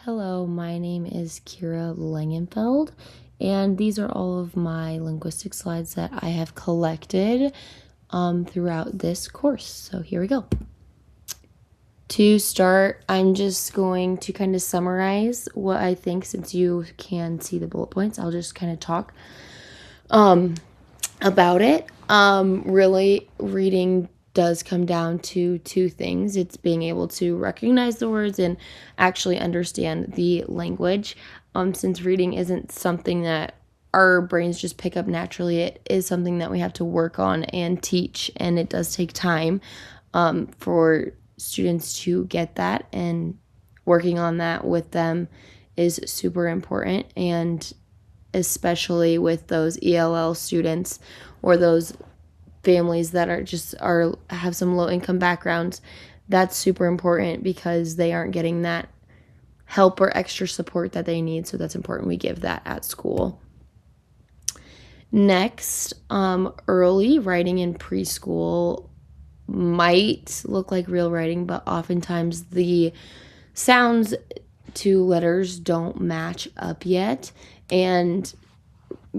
Hello, my name is Kira Langenfeld, and these are all of my linguistic slides that I have collected throughout this course. So here we go. To start, I'm just going to kind of summarize what I think. Since you can see the bullet points, I'll just kind of talk about it. Really, reading does come down to two things. It's being able to recognize the words and actually understand the language. Since reading isn't something that our brains just pick up naturally, it is something that we have to work on and teach, and it does take time for students to get that, and working on that with them is super important. And especially with those ELL students or those families that have some low income backgrounds, that's super important because they aren't getting that help or extra support that they need. So that's important we give that at school. Next, early writing in preschool might look like real writing, but oftentimes the sounds to letters don't match up yet. And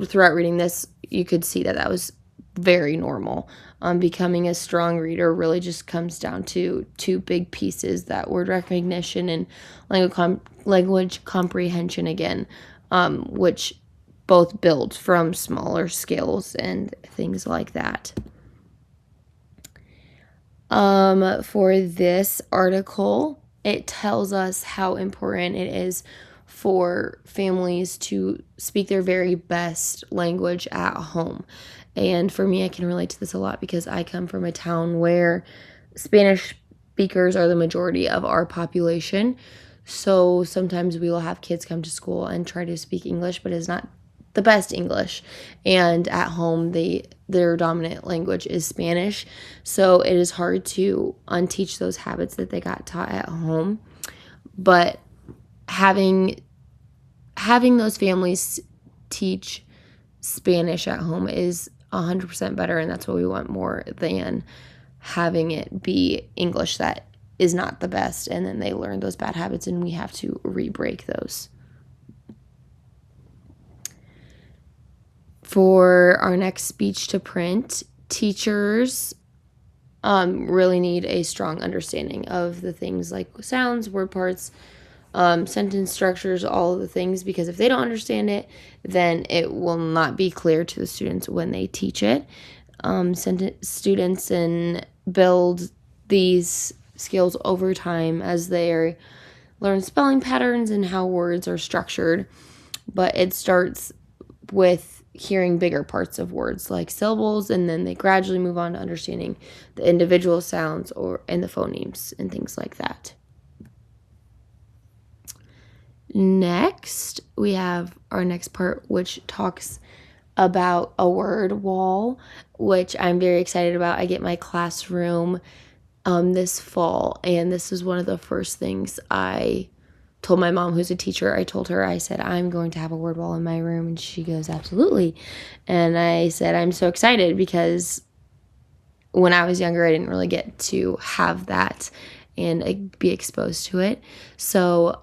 throughout reading this, you could see that was very normal. Becoming a strong reader really just comes down to two big pieces: that word recognition and language comprehension again, which both build from smaller scales and things like that. For this article, it tells us how important it is for families to speak their very best language at home. And for me, I can relate to this a lot because I come from a town where Spanish speakers are the majority of our population. So sometimes we will have kids come to school and try to speak English, but it's not the best English. And at home, their dominant language is Spanish. So it is hard to unteach those habits that they got taught at home. But having those families teach Spanish at home is 100% better, and that's what we want more than having it be English that is not the best, and then they learn those bad habits and we have to re-break those. For our next speech to print, teachers really need a strong understanding of the things like sounds, word parts, sentence structures, all of the things, because if they don't understand it, then it will not be clear to the students when they teach it. Students and build these skills over time as they learn spelling patterns and how words are structured, but it starts with hearing bigger parts of words like syllables, and then they gradually move on to understanding the individual sounds and the phonemes and things like that. Next, we have our next part, which talks about a word wall, which I'm very excited about. I get my classroom this fall, and this is one of the first things I told my mom, who's a teacher. I said, I'm going to have a word wall in my room, and she goes, absolutely. And I said, I'm so excited because when I was younger, I didn't really get to have that and be exposed to it. So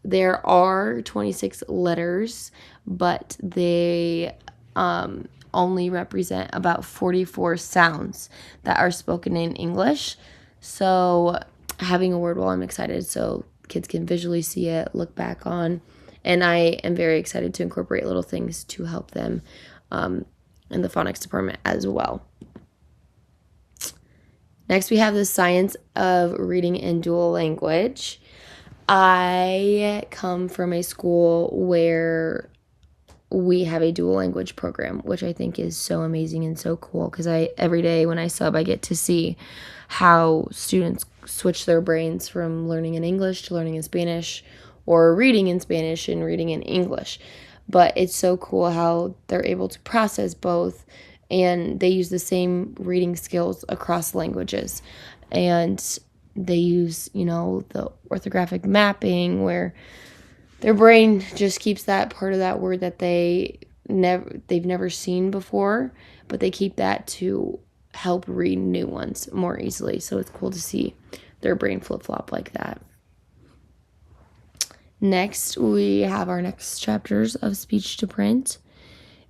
there are 26 letters, but they only represent about 44 sounds that are spoken in English. So having a word wall, I'm excited so kids can visually see it, look back on, and I am very excited to incorporate little things to help them in the phonics department as well. Next, we have the science of reading in dual language. I come from a school where we have a dual language program, which I think is so amazing and so cool because every day when I sub, I get to see how students switch their brains from learning in English to learning in Spanish, or reading in Spanish and reading in English. But it's so cool how they're able to process both, and they use the same reading skills across languages. And they use, the orthographic mapping where their brain just keeps that part of that word that they've never seen before, but they keep that to help read new ones more easily. So it's cool to see their brain flip-flop like that. Next, we have our next chapters of speech to print.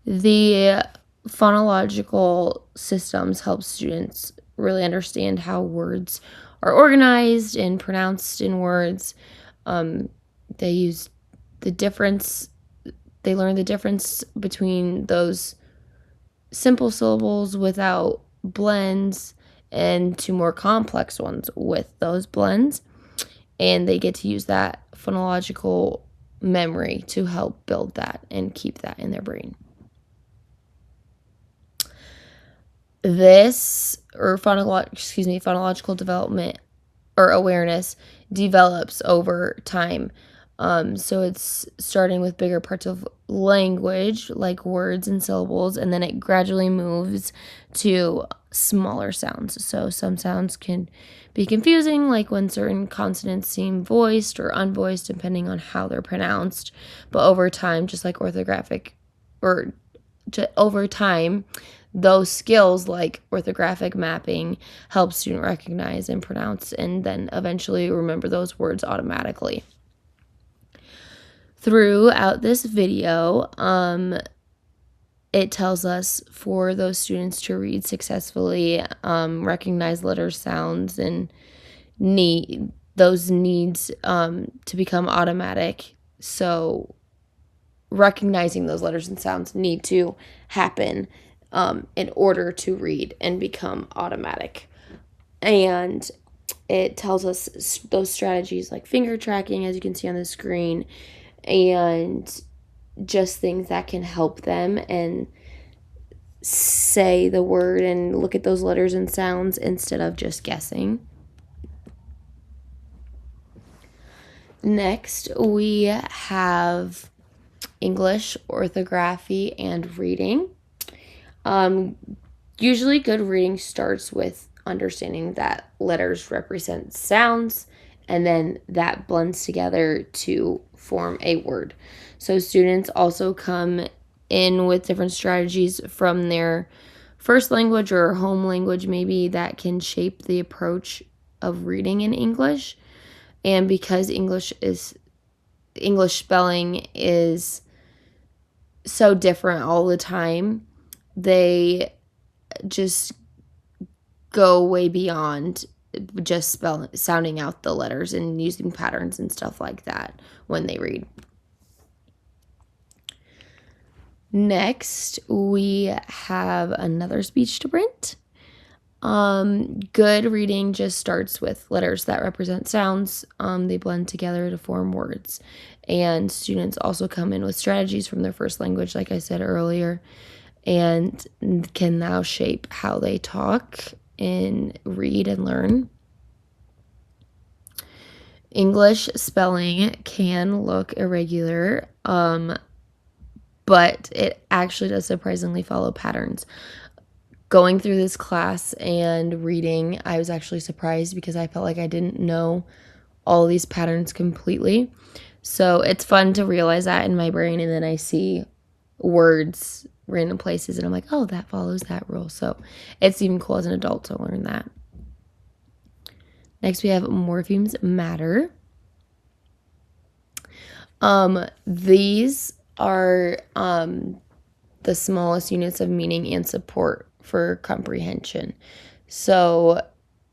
The phonological systems help students really understand how words are organized and pronounced in words. They use the difference, they learn the difference between those simple syllables without blends and to more complex ones with those blends. And they get to use that phonological memory to help build that and keep that in their brain. This, or phonological development or awareness develops over time. So it's starting with bigger parts of language, like words and syllables, and then it gradually moves to smaller sounds. So some sounds can be confusing, like when certain consonants seem voiced or unvoiced, depending on how they're pronounced. But over time, just like over time, those skills like orthographic mapping help students recognize and pronounce and then eventually remember those words automatically. Throughout this video, it tells us for those students to read successfully, recognize letter sounds, and those needs to become automatic. So recognizing those letters and sounds need to happen in order to read and become automatic. And it tells us those strategies like finger tracking, as you can see on the screen, and just things that can help them and say the word and look at those letters and sounds instead of just guessing. Next, we have English, orthography, and reading. Usually good reading starts with understanding that letters represent sounds, and then that blends together to form a word. So students also come in with different strategies from their first language or home language, maybe, that can shape the approach of reading in English. And because English spelling is so different all the time, they just go way beyond just sounding out the letters and using patterns and stuff like that when they read. Next, we have another speech to print. Good reading just starts with letters that represent sounds. They blend together to form words. And students also come in with strategies from their first language, like I said earlier, and can now shape how they talk and read and learn. English spelling can look irregular, but it actually does surprisingly follow patterns. Going through this class and reading, I was actually surprised because I felt like I didn't know all these patterns completely. So it's fun to realize that in my brain, and then I see words random places and I'm like, oh, that follows that rule. So it's even cool as an adult to learn that. Next, we have morphemes matter. These are the smallest units of meaning and support for comprehension. So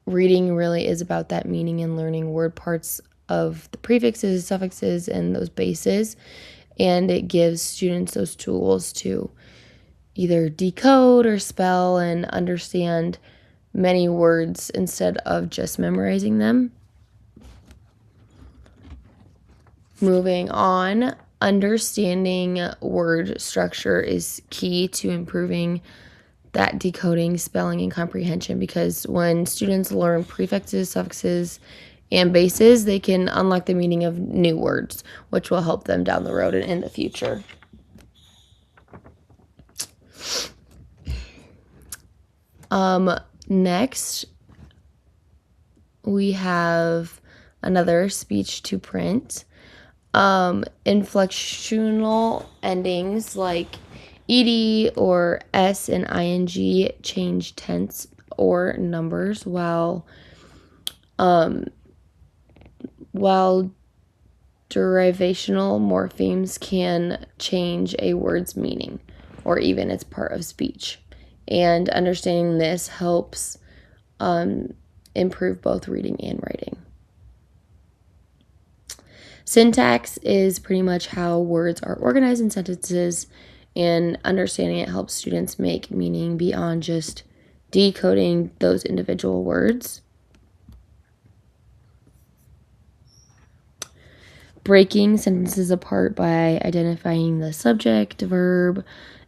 reading really is about that meaning and learning word parts of the prefixes, suffixes, and those bases. And it gives students those tools to either decode or spell and understand many words instead of just memorizing them. Moving on, understanding word structure is key to improving that decoding, spelling, and comprehension, because when students learn prefixes, suffixes, and bases, they can unlock the meaning of new words, which will help them down the road and in the future. Next, we have another speech to print. Inflectional endings like ed or s and ing change tense or numbers, while derivational morphemes can change a word's meaning or even its part of speech. And understanding this helps improve both reading and writing. Syntax is pretty much how words are organized in sentences, and understanding it helps students make meaning beyond just decoding those individual words. Breaking sentences apart by identifying the subject, verb,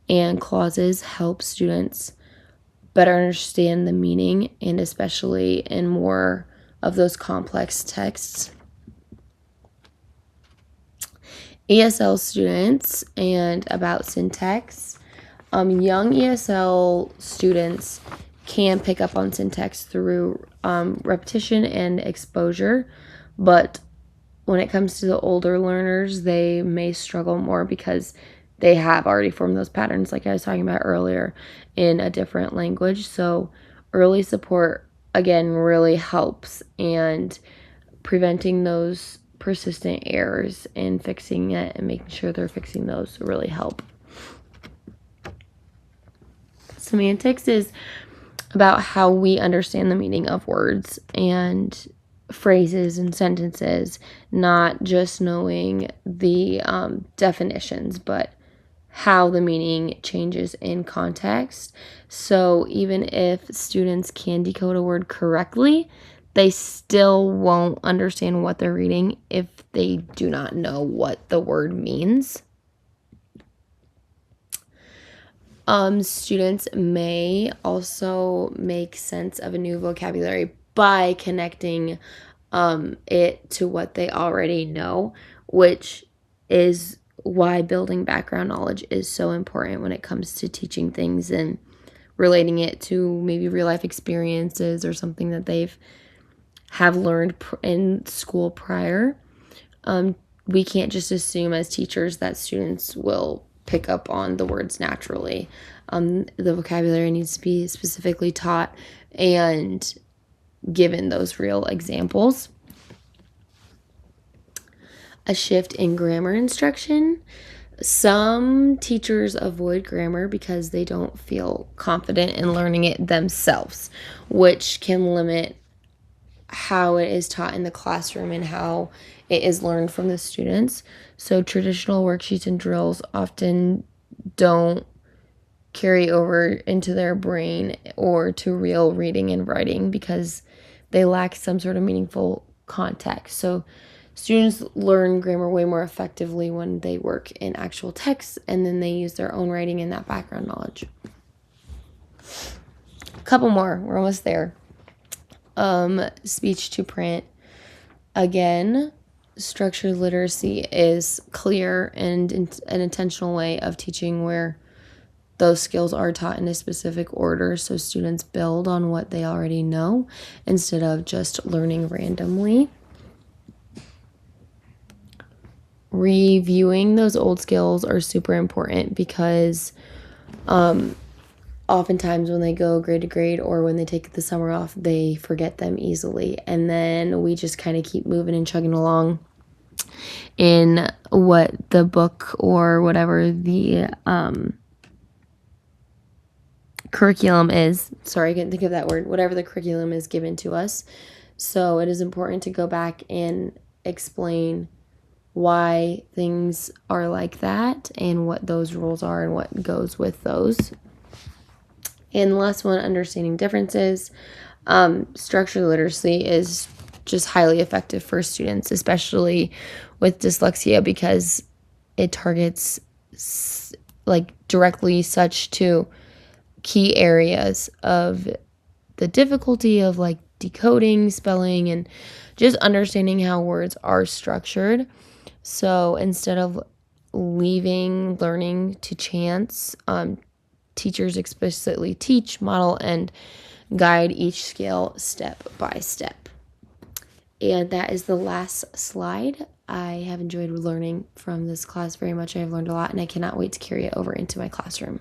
and clauses helps students better understand the meaning, and especially in more of those complex texts. ESL students and about syntax. Young ESL students can pick up on syntax through repetition and exposure, but when it comes to the older learners, they may struggle more because they have already formed those patterns, like I was talking about earlier, in a different language. So early support, again, really helps, and preventing those persistent errors and fixing it and making sure they're fixing those really help. Semantics is about how we understand the meaning of words and phrases and sentences, not just knowing the definitions, but how the meaning changes in context. So even if students can decode a word correctly, they still won't understand what they're reading if they do not know what the word means. Students may also make sense of a new vocabulary by connecting it to what they already know, which is why building background knowledge is so important when it comes to teaching things and relating it to maybe real life experiences or something that they've have learned in school prior. We can't just assume as teachers that students will pick up on the words naturally. The vocabulary needs to be specifically taught and given those real examples. A shift in grammar instruction. Some teachers avoid grammar because they don't feel confident in learning it themselves, which can limit how it is taught in the classroom and how it is learned from the students. So traditional worksheets and drills often don't carry over into their brain or to real reading and writing because they lack some sort of meaningful context. So students learn grammar way more effectively when they work in actual text, and then they use their own writing and that background knowledge. A couple more. We're almost there. Speech to print. Again, structured literacy is clear and an intentional way of teaching where those skills are taught in a specific order so students build on what they already know instead of just learning randomly. Reviewing those old skills are super important because oftentimes when they go grade to grade or when they take the summer off, they forget them easily. And then we just kind of keep moving and chugging along in what the book or whatever the curriculum is. Sorry, I couldn't think of that word. Whatever the curriculum is given to us. So it is important to go back and explain why things are like that and what those rules are and what goes with those. And the last one, understanding differences. Structured literacy is just highly effective for students, especially with dyslexia, because it targets like directly such to key areas of the difficulty of like decoding, spelling, and just understanding how words are structured. So instead of leaving learning to chance, teachers explicitly teach, model, and guide each skill step by step. And that is the last slide. I have enjoyed learning from this class very much. I've learned a lot, and I cannot wait to carry it over into my classroom.